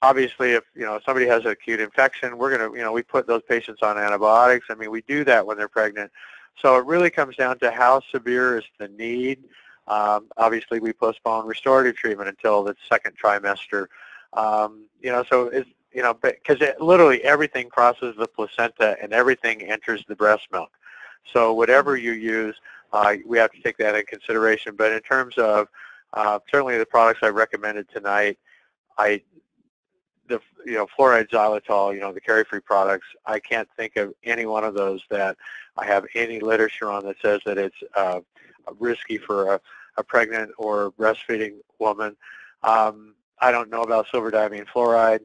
Obviously, if somebody has an acute infection, we're going to we put those patients on antibiotics. I mean, we do that when they're pregnant. So it really comes down to how severe is the need. Obviously, we postpone restorative treatment until the second trimester. So it's because literally everything crosses the placenta and everything enters the breast milk. So whatever you use, we have to take that into consideration. But in terms of certainly the products I recommended tonight, fluoride xylitol, the CariFree products, I can't think of any one of those that I have any literature on that says that it's risky for a pregnant or breastfeeding woman. I don't know about silver diamine fluoride.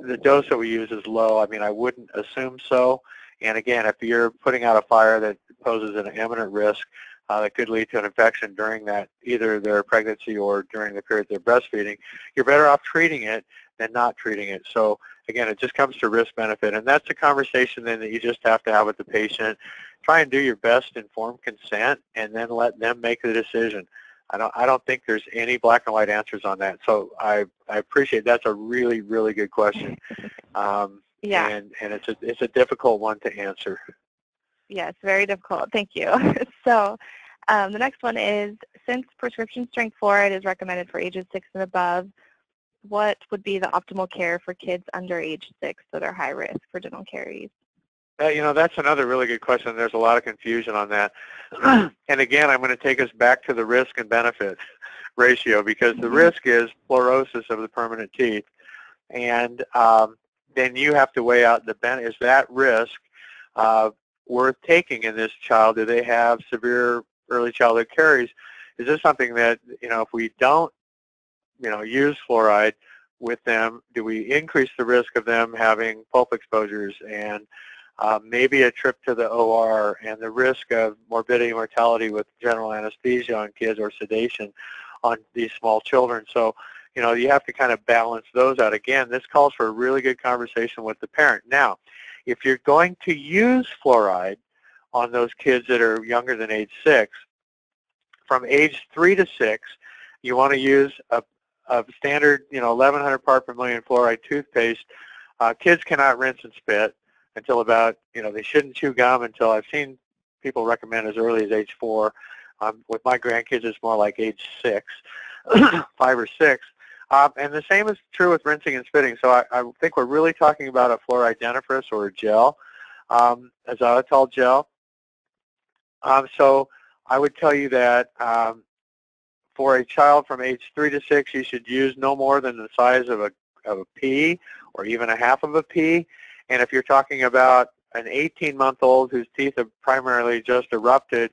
The dose that we use is low. I mean, I wouldn't assume so. And again, if you're putting out a fire that poses an imminent risk that could lead to an infection during that, either their pregnancy or during the period they're breastfeeding, you're better off treating it than not treating it. So again, it just comes to risk-benefit, and that's a conversation then that you just have to have with the patient. Try and do your best informed consent, and then let them make the decision. I don't think there's any black and white answers on that. So I appreciate that's a really, really good question. Yeah. And it's a difficult one to answer. Yeah, it's very difficult. Thank you. So the next one is, since prescription strength fluoride is recommended for ages 6 and above, what would be the optimal care for kids under age 6 that are high risk for dental caries? That's another really good question. There's a lot of confusion on that. And again, I'm going to take us back to the risk and benefit ratio, because the risk is fluorosis of the permanent teeth. And then you have to weigh out is that risk worth taking in this child? Do they have severe early childhood caries? Is this something that, if we don't, use fluoride with them, do we increase the risk of them having pulp exposures and maybe a trip to the OR, and the risk of morbidity and mortality with general anesthesia on kids or sedation on these small children? So, you have to kind of balance those out. Again, this calls for a really good conversation with the parent. Now, if you're going to use fluoride on those kids that are younger than age 6, from age 3 to 6, you want to use a standard, 1,100 part per million fluoride toothpaste. Kids cannot rinse and spit until about, they shouldn't chew gum until, I've seen people recommend as early as age 4. With my grandkids, it's more like age 6, 5 or 6. And the same is true with rinsing and spitting. So I think we're really talking about a fluoride dentifrice or a gel, a xylitol gel. So I would tell you that for a child from age 3 to 6, you should use no more than the size of a pea, or even a half of a pea. And if you're talking about an 18-month-old whose teeth have primarily just erupted,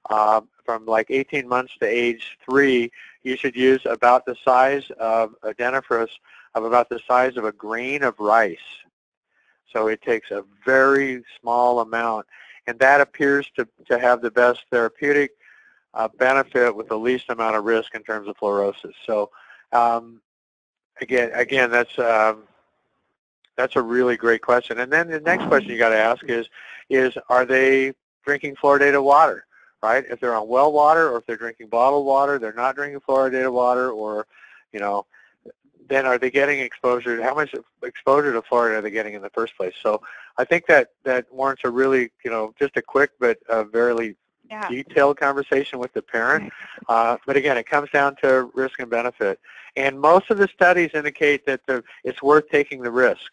from like 18 months to age 3, you should use about the size of a dentifrice of about the size of a grain of rice. So it takes a very small amount, and that appears to have the best therapeutic benefit with the least amount of risk in terms of fluorosis. So again, that's a really great question. And then the next question you got to ask is are they drinking fluoridated water? Right? If they're on well water, or if they're drinking bottled water, they're not drinking fluoridated water, or, then are they getting exposure? How much exposure to fluoride are they getting in the first place? So I think that warrants a really, just a quick but very detailed conversation with the parent. But again, it comes down to risk and benefit. And most of the studies indicate that it's worth taking the risk.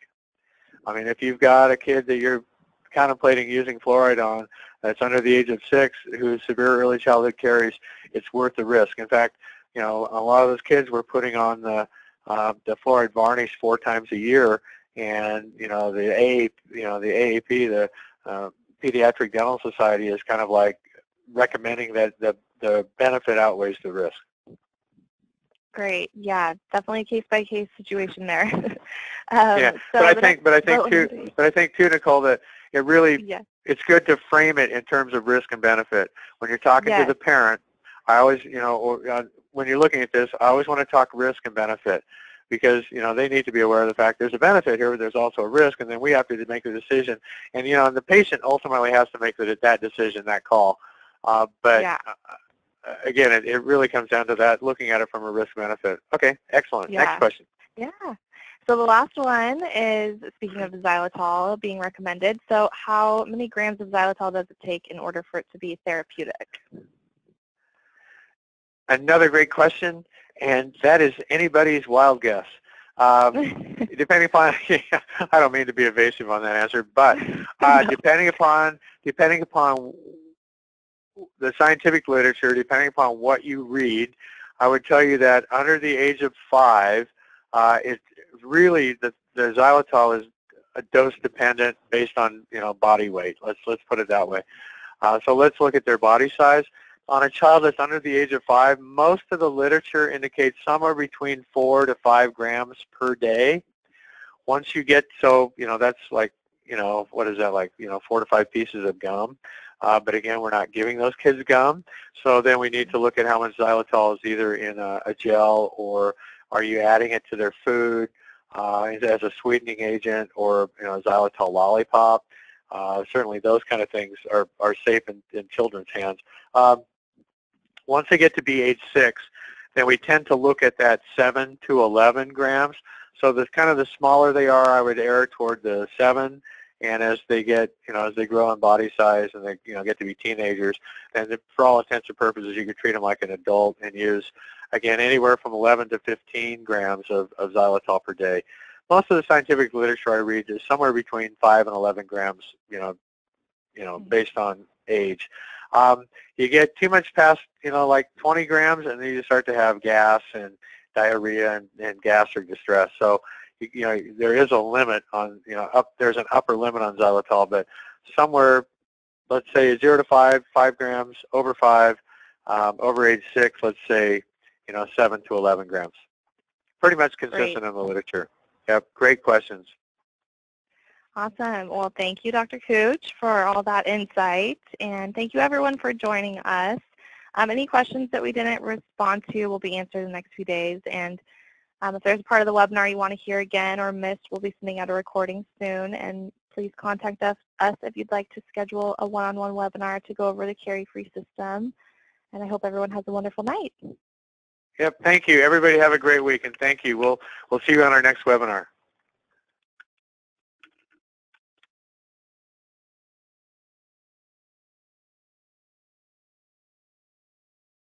I mean, if you've got a kid that you're contemplating using fluoride on that's under the age of 6 who's severe early childhood caries, it's worth the risk. In fact, a lot of those kids we're putting on the fluoride varnish 4 times a year, and the AAP, the Pediatric Dental Society, is kind of like recommending that the benefit outweighs the risk. Great. Yeah, definitely a case-by-case situation there. Yeah, so but I think too, Nicole, that it really it's good to frame it in terms of risk and benefit. When you're talking to the parent, I always, when you're looking at this, I always want to talk risk and benefit, because they need to be aware of the fact there's a benefit here, but there's also a risk, and then we have to make the decision. And and the patient ultimately has to make that decision, that call. Again, it really comes down to that, looking at it from a risk-benefit. Okay, excellent. Next question. Yeah. So the last one is, speaking of the xylitol being recommended, so how many grams of xylitol does it take in order for it to be therapeutic? Another great question, and that is anybody's wild guess. Depending upon, I don't mean to be evasive on that answer, but depending upon the scientific literature, depending upon what you read, I would tell you that under the age of 5, it really the xylitol is a dose dependent based on body weight. Let's put it that way. So let's look at their body size. On a child that's under the age of 5, most of the literature indicates somewhere between 4 to 5 grams per day. Once you get, so that's like what is that, like 4 to 5 pieces of gum. But again, we're not giving those kids gum. So then we need to look at how much xylitol is either in a gel, or are you adding it to their food as a sweetening agent, or xylitol lollipop. Certainly those kind of things are safe in children's hands. Once they get to be age 6, then we tend to look at that 7 to 11 grams. So the smaller they are, I would err toward the 7. And as they get, as they grow in body size and they, get to be teenagers, then for all intents and purposes, you could treat them like an adult and use, again, anywhere from 11 to 15 grams of xylitol per day. Most of the scientific literature I read is somewhere between 5 and 11 grams, based on age. You get too much past, like 20 grams, and then you start to have gas and diarrhea and gastric distress. So, there is a limit on, there's an upper limit on xylitol, but somewhere, let's say 0 to 5, 5 grams, over 5, over age 6, let's say, 7 to 11 grams. Pretty much consistent in the literature. Yep, great questions. Awesome. Well, thank you, Dr. Kutsch, for all that insight, and thank you, everyone, for joining us. Any questions that we didn't respond to will be answered in the next few days, and if there's a part of the webinar you want to hear again or miss, we'll be sending out a recording soon, and please contact us if you'd like to schedule a one-on-one webinar to go over the CariFree system, and I hope everyone has a wonderful night. Yep, thank you. Everybody have a great week, and thank you. We'll see you on our next webinar.